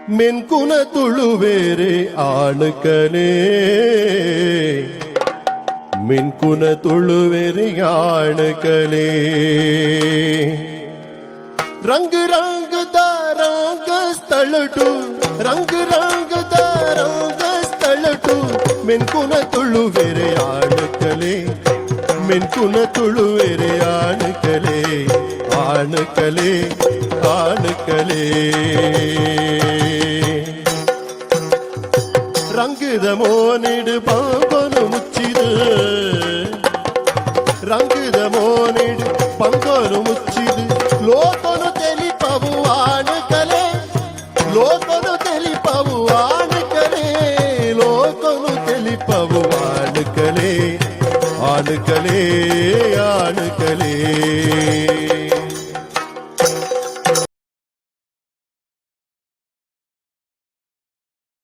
ಮೆನ್ಕುನ ತುಳುವೇರೆ ಆಣಕಲೇ ಮೆನ್ಕುನ ತುಳುವೇರೆ ಆಣಕಲೇ रंग रंग दा रंग स्थळटू रंग रंग दा रंग स्थळटू ಮೆನ್ಕುನ ತುಳುವೆರೆ ಆಣಕಲೆ ಮೆನ್ಕುನ ತುಳುವೆರೆ ಆಣಕಲೆ ಆಣಕಲೆ ಆಣಕಲೆ ರಂಗದ ಮೋನಿಡು ಪಂಗೊನು ಮುಚ್ಚಿದು ರಂಗದ ಮೋನಿಡು ಪಂಗೊನು ಮುಚ್ಚಿದು ಲೋಕನು ತೆಲಿಪವು ಆಣಕಲೆ ಲೋಕನು ತೆಲಿಪವು ಆಣಕಲೆ ಲೋಕನು ತೆಲಿಪವು ಆಣಕಲೆ ಆಣಕಲೆ ಆಣಕಲೆ